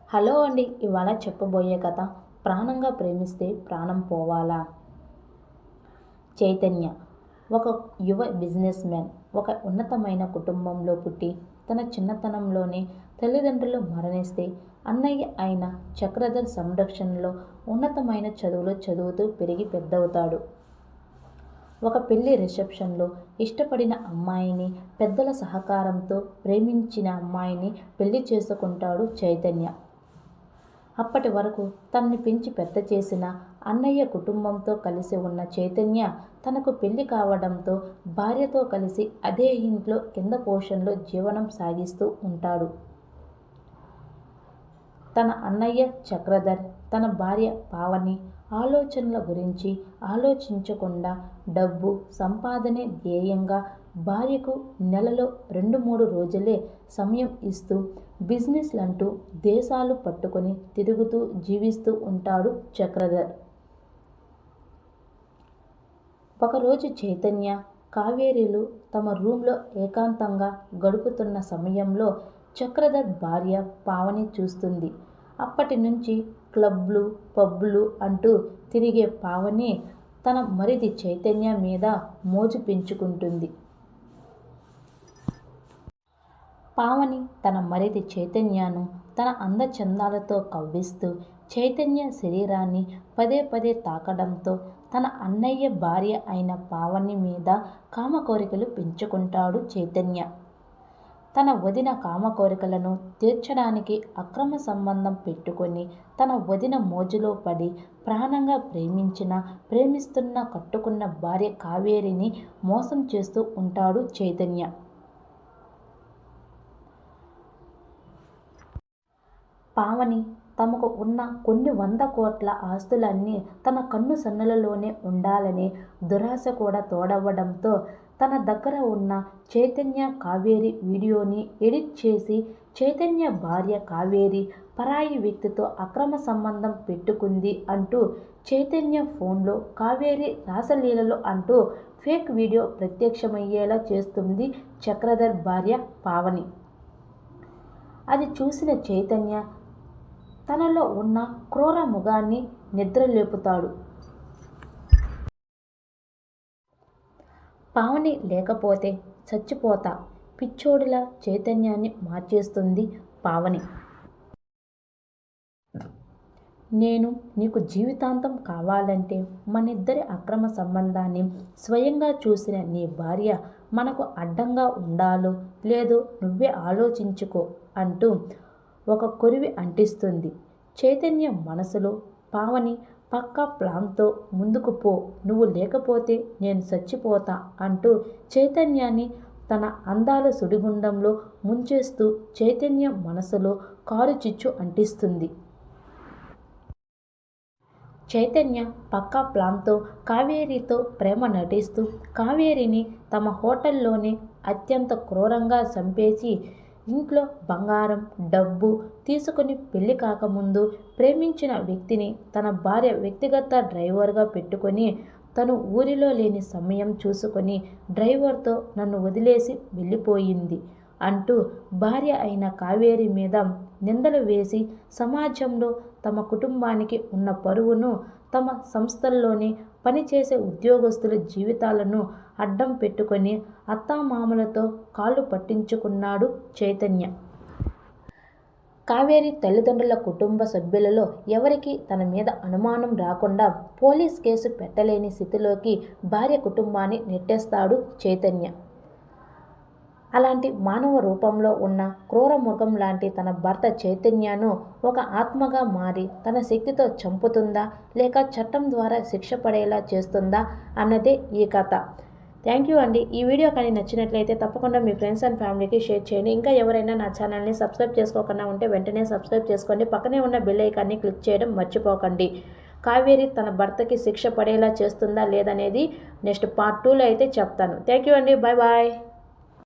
Hello అండి. ఇవాళ చెప్పబోయే కథ ప్రాణంగా ప్రేమిస్తే ప్రాణం పోవాలా. చైతన్య ఒక యువ బిజినెస్ మ్యాన్. ఒక ఉన్నతమైన కుటుంబంలో పుట్టి తన చిన్నతనంలోనే తల్లిదండ్రులు మరణిస్తే అన్నయ్య అయిన చక్రధర్ సంరక్షణలో ఉన్నతమైన చదువులు చదువుతూ పెరిగి పెద్దవుతాడు. ఒక పెళ్లి రిసెప్షన్లో ఇష్టపడిన అమ్మాయిని పెద్దల సహకారంతో ప్రేమించిన అమ్మాయిని పెళ్లి చేసుకుంటాడు చైతన్య. అప్పటి వరకు తనని పెంచి పెద్ద చేసిన అన్నయ్య కుటుంబంతో కలిసి ఉన్న చైతన్య తనకు పెళ్లి కావడంతో భార్యతో కలిసి అదే ఇంట్లో కింద పోర్షన్లో జీవనం సాగిస్తూ ఉంటాడు. తన అన్నయ్య చక్రధర్ తన భార్య పావని ఆలోచనల గురించి ఆలోచించకుండా డబ్బు సంపాదనే ధ్యేయంగా భార్యకు నెలలో 2-3 రోజులే సమయం ఇస్తూ బిజినెస్లంటూ దేశాలు పట్టుకొని తిరుగుతూ జీవిస్తూ ఉంటాడు చక్రధర్. ఒకరోజు చైతన్య కావేరీలు తమ రూమ్లో ఏకాంతంగా గడుపుతున్న సమయంలో చక్రధర్ భార్య పావని చూస్తుంది. అప్పటి నుంచి క్లబ్లు పబ్లు అంటూ తిరిగే పావని తన మరిది చైతన్య మీద మోజు పెంచుకుంటుంది. పావని తన మరిది చైతన్యను తన అందచందాలతో కవ్విస్తూ చైతన్య శరీరాన్ని పదే పదే తాకడంతో తన అన్నయ్య భార్య అయిన పావని మీద కామకోరికలు పెంచుకుంటాడు చైతన్య. తన వదిన కామకోరికలను తీర్చడానికి అక్రమ సంబంధం పెట్టుకొని తన వదిన మోజులో పడి ప్రాణంగా ప్రేమిస్తున్న కట్టుకున్న భార్య కావేరిని మోసం చేస్తూ ఉంటాడు చైతన్య. పావని తమకు ఉన్న కొన్ని 100 కోట్ల ఆస్తులన్నీ తన కన్ను సన్నులలోనే ఉండాలని దురాశ కూడా తోడవడంతో తన దగ్గర ఉన్న చైతన్య కావేరి వీడియోని ఎడిట్ చేసి చైతన్య భార్య కావేరి పరాయి వ్యక్తితో అక్రమ సంబంధం పెట్టుకుంది అంటూ చైతన్య ఫోన్లో కావేరి రాసలీలలు అంటూ ఫేక్ వీడియో ప్రత్యక్షమయ్యేలా చేస్తుంది చక్రధర్ భార్య పావని. అది చూసిన చైతన్య తనలో ఉన్న క్రూర ముఖాన్ని నిద్రలేపుతాడు. పావని లేకపోతే చచ్చిపోతా పిచ్చోడిలా చైతన్యాన్ని మార్చేస్తుంది పావని. నేను నీకు జీవితాంతం కావాలంటే మనిద్దరి అక్రమ సంబంధాన్ని స్వయంగా చూసిన నీ భార్య మనకు అడ్డంగా ఉండాలో లేదో నువ్వే ఆలోచించుకో అంటూ ఒక కొరివి అంటిస్తుంది. చైతన్య మనసులో పావని పక్కా ప్లాన్తో ముందుకు పో, నువ్వు లేకపోతే నేను చచ్చిపోతా అంటూ చైతన్యాన్ని తన అందాల సుడిగుండంలో ముంచేస్తూ చైతన్య మనసులో కారు చిచ్చు అంటిస్తుంది. చైతన్య పక్కా ప్లాన్తో కావేరితో ప్రేమ నటిస్తూ కావేరిని తమ హోటల్లోనే అత్యంత క్రూరంగా చంపేసి ఇంట్లో బంగారం డబ్బు తీసుకుని పెళ్లి కాకముందు ప్రేమించిన వ్యక్తిని తన భార్య వ్యక్తిగత డ్రైవర్గా పెట్టుకొని తను ఊరిలో లేని సమయం చూసుకొని డ్రైవర్తో నన్ను వదిలేసి వెళ్ళిపోయింది అంటూ భార్య అయిన కావేరి మీద నిందలు వేసి సమాజంలో తమ కుటుంబానికి ఉన్న పరువును తమ సంస్థల్లోనే పనిచేసే ఉద్యోగస్తుల జీవితాలను అడ్డం పెట్టుకొని అత్తామామలతో కాళ్ళు పట్టించుకున్నాడు చైతన్య. కావేరి తల్లిదండ్రుల కుటుంబ సభ్యులలో ఎవరికీ తన మీద అనుమానం రాకుండా పోలీస్ కేసు పెట్టలేని స్థితిలోకి భార్య కుటుంబాన్ని నెట్టేస్తాడు చైతన్య. అలాంటి మానవ రూపంలో ఉన్న క్రూర మృగం లాంటి తన భర్త చైతన్యను ఒక ఆత్మగా మారి తన శక్తితో చంపుతుందా లేక చట్టం ద్వారా శిక్ష పడేలా చేస్తుందా అన్నదే ఈ కథ. థ్యాంక్ యూ అండి. ఈ వీడియో కానీ నచ్చినట్లయితే తప్పకుండా మీ ఫ్రెండ్స్ అండ్ ఫ్యామిలీకి షేర్ చేయండి. ఇంకా ఎవరైనా నా ఛానల్ని సబ్స్క్రైబ్ చేసుకోకుండా ఉంటే వెంటనే సబ్స్క్రైబ్ చేసుకోండి. పక్కనే ఉన్న బెల్ ఐకాన్ని క్లిక్ చేయడం మర్చిపోకండి. కావేరి తన భర్తకి శిక్ష పడేలా చేస్తుందా లేదనేది నెక్స్ట్ పార్ట్ 2లో అయితే చెప్తాను. థ్యాంక్ యూ అండి. Bye bye.